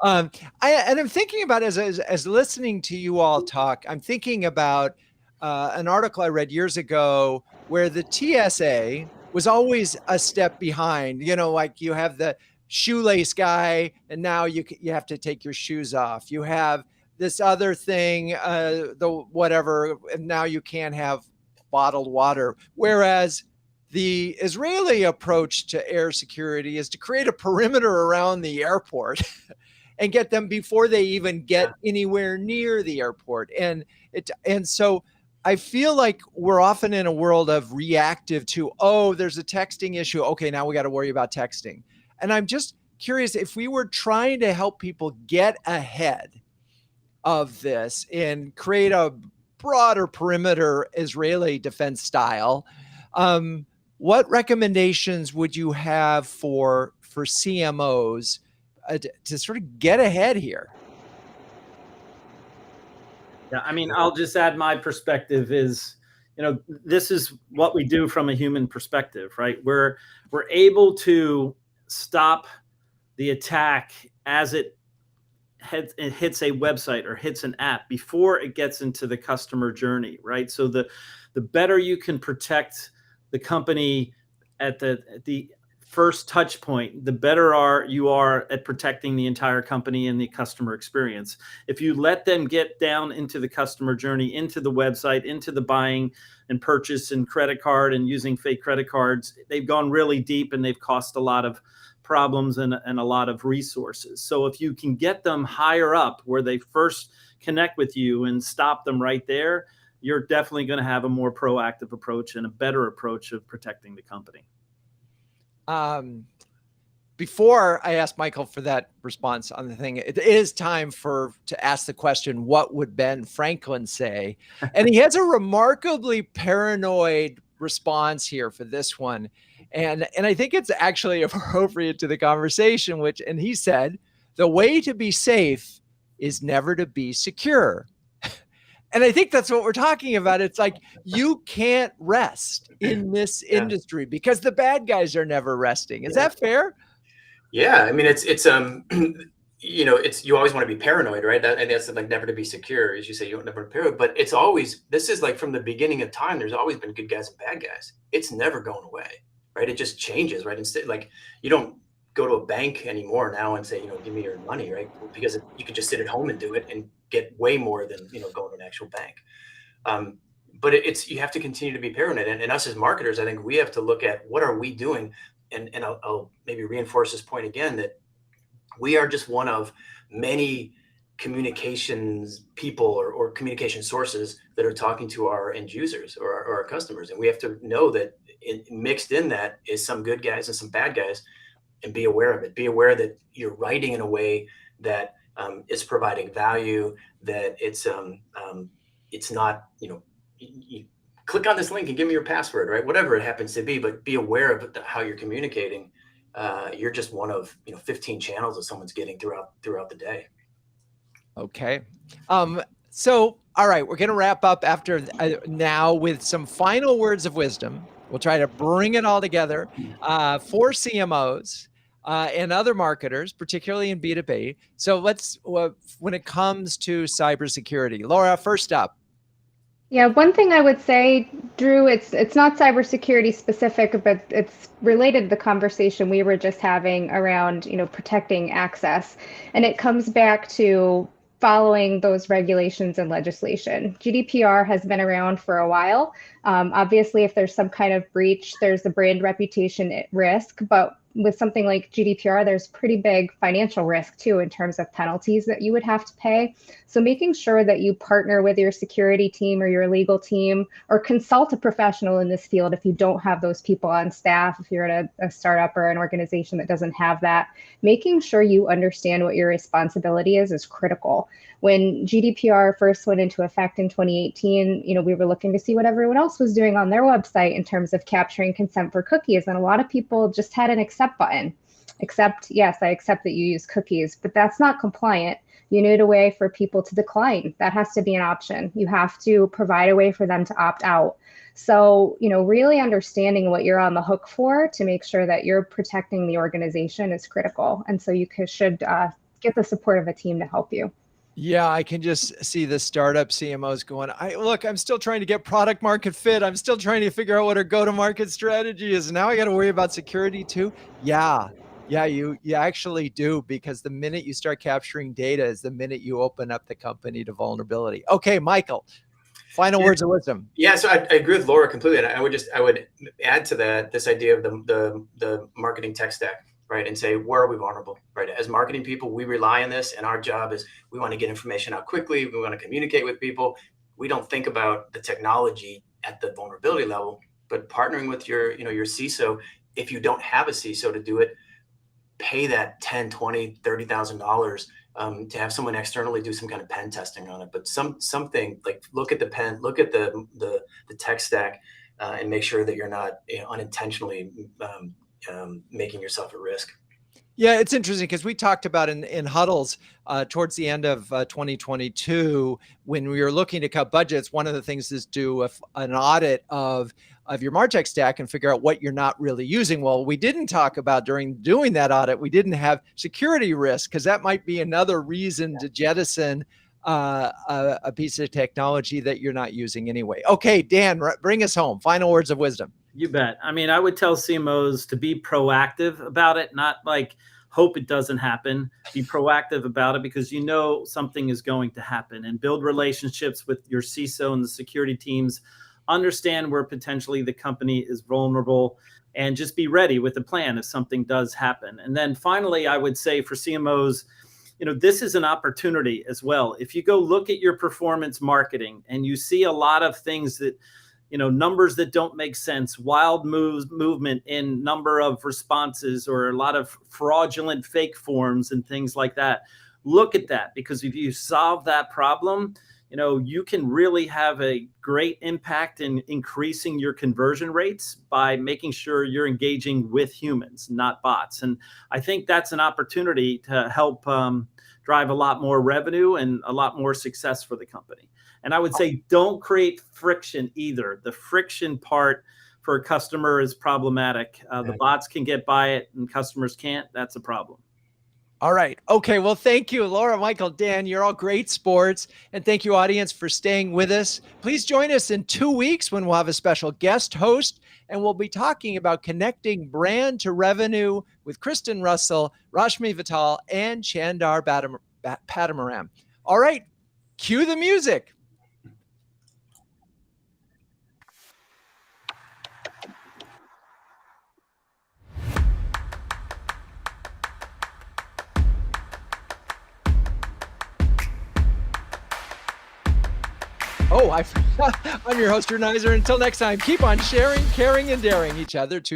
And I'm thinking about as listening to you all talk, I'm thinking about an article I read years ago where the TSA was always a step behind. You know, like you have the shoelace guy, and now you have to take your shoes off. You have this other thing, the whatever, and now you can't have bottled water. Whereas the Israeli approach to air security is to create a perimeter around the airport and get them before they even get anywhere near the airport. And so I feel like we're often in a world of reactive to, oh, there's a texting issue. Okay, now we got to worry about texting. And I'm just curious if we were trying to help people get ahead of this and create a broader perimeter Israeli defense style, what recommendations would you have for CMOs to sort of get ahead here? Yeah, I mean, I'll just add my perspective is, this is what we do from a human perspective, right? We're able to stop the attack as it hits a website or hits an app before it gets into the customer journey, right? So the better you can protect the company at the first touch point, the better you are at protecting the entire company and the customer experience. If you let them get down into the customer journey, into the website, into the buying and purchase and credit card and using fake credit cards, they've gone really deep and they've cost a lot of problems and a lot of resources. So if you can get them higher up where they first connect with you and stop them right there, you're definitely going to have a more proactive approach and a better approach of protecting the company. Before I ask Michael for that response on the thing, it is time to ask the question, what would Ben Franklin say? And he has a remarkably paranoid response here for this one. And I think it's actually appropriate to the conversation, and he said, the way to be safe is never to be secure. And I think that's what we're talking about. It's like, you can't rest in this industry because the bad guys are never resting. Is that fair? Yeah. I mean, it's you always want to be paranoid, right? And that's like never to be secure. As you say, you don't never be paranoid, but this is like from the beginning of time, there's always been good guys and bad guys. It's never going away, right? It just changes, right? Instead, like, you don't go to a bank anymore now and say, give me your money, right? Because you can just sit at home and do it and get way more than, going to an actual bank. But you have to continue to be paranoid. And us as marketers, I think we have to look at what are we doing? And I'll maybe reinforce this point again, that we are just one of many communications people or communication sources that are talking to our end users or our customers. And we have to know that mixed in that is some good guys and some bad guys, and be aware of it. Be aware that you're writing in a way that is providing value, that it's not, you click on this link and give me your password, right? Whatever it happens to be, but be aware of how you're communicating. You're just one of 15 channels that someone's getting throughout the day. Okay. So, all right, we're going to wrap up after now with some final words of wisdom. We'll try to bring it all together for CMOs and other marketers, particularly in B2B. So when it comes to cybersecurity, Laura, first up. Yeah, one thing I would say, Drew, it's not cybersecurity specific, but it's related to the conversation we were just having around, protecting access. And it comes back to following those regulations and legislation. GDPR has been around for a while. Obviously, if there's some kind of breach, there's a brand reputation at risk, but with something like GDPR, there's pretty big financial risk too in terms of penalties that you would have to pay. So making sure that you partner with your security team or your legal team, or consult a professional in this field if you don't have those people on staff, if you're at a startup or an organization that doesn't have that, making sure you understand what your responsibility is critical. When GDPR first went into effect in 2018, we were looking to see what everyone else was doing on their website in terms of capturing consent for cookies. And a lot of people just had an accept button. Accept, yes, I accept that you use cookies, but that's not compliant. You need a way for people to decline. That has to be an option. You have to provide a way for them to opt out. So, really understanding what you're on the hook for to make sure that you're protecting the organization is critical. And so you should get the support of a team to help you. Yeah, I can just see the startup CMOs going, I'm still trying to get product market fit. I'm still trying to figure out what our go-to-market strategy is. Now I got to worry about security too. Yeah, you actually do, because the minute you start capturing data is the minute you open up the company to vulnerability. Okay, Michael, final words of wisdom. Yeah, so I agree with Laura completely. And I would add to that this idea of the marketing tech stack. Right. And say, where are we vulnerable? Right. As marketing people, we rely on this. And our job is we want to get information out quickly. We want to communicate with people. We don't think about the technology at the vulnerability level, but partnering with your CISO. If you don't have a CISO to do it, pay that $10, $20, $30,000 to have someone externally do some kind of pen testing on it. But something like look at the tech stack and make sure that you're not unintentionally making yourself at risk. Yeah, it's interesting because we talked about in Huddles towards the end of 2022, when we were looking to cut budgets, one of the things is do an audit of your MarTech stack and figure out what you're not really using. Well, we didn't talk about during doing that audit, we didn't have security risk, because that might be another reason to jettison a piece of technology that you're not using anyway. Okay, Dan, bring us home. Final words of wisdom. You bet. I mean, I would tell CMOs to be proactive about it, not like hope it doesn't happen. Be proactive about it because something is going to happen, and build relationships with your CISO and the security teams. Understand where potentially the company is vulnerable, and just be ready with a plan if something does happen. And then finally, I would say for CMOs, this is an opportunity as well. If you go look at your performance marketing and you see a lot of things that numbers that don't make sense, wild movement in number of responses, or a lot of fraudulent fake forms and things like that. Look at that, because if you solve that problem, you can really have a great impact in increasing your conversion rates by making sure you're engaging with humans, not bots. And I think that's an opportunity to help drive a lot more revenue and a lot more success for the company. And I would say don't create friction either. The friction part for a customer is problematic. The bots can get by it and customers can't. That's a problem. All right. Okay. Well, thank you, Laura, Michael, Dan. You're all great sports. And thank you, audience, for staying with us. Please join us in 2 weeks when we'll have a special guest host, and we'll be talking about connecting brand to revenue with Kristen Russell, Rashmi Vital, and Chandar Padamaram. All right. Cue the music. Oh, I forgot. I'm your host, Drew Nizer. Until next time, keep on sharing, caring, and daring each other to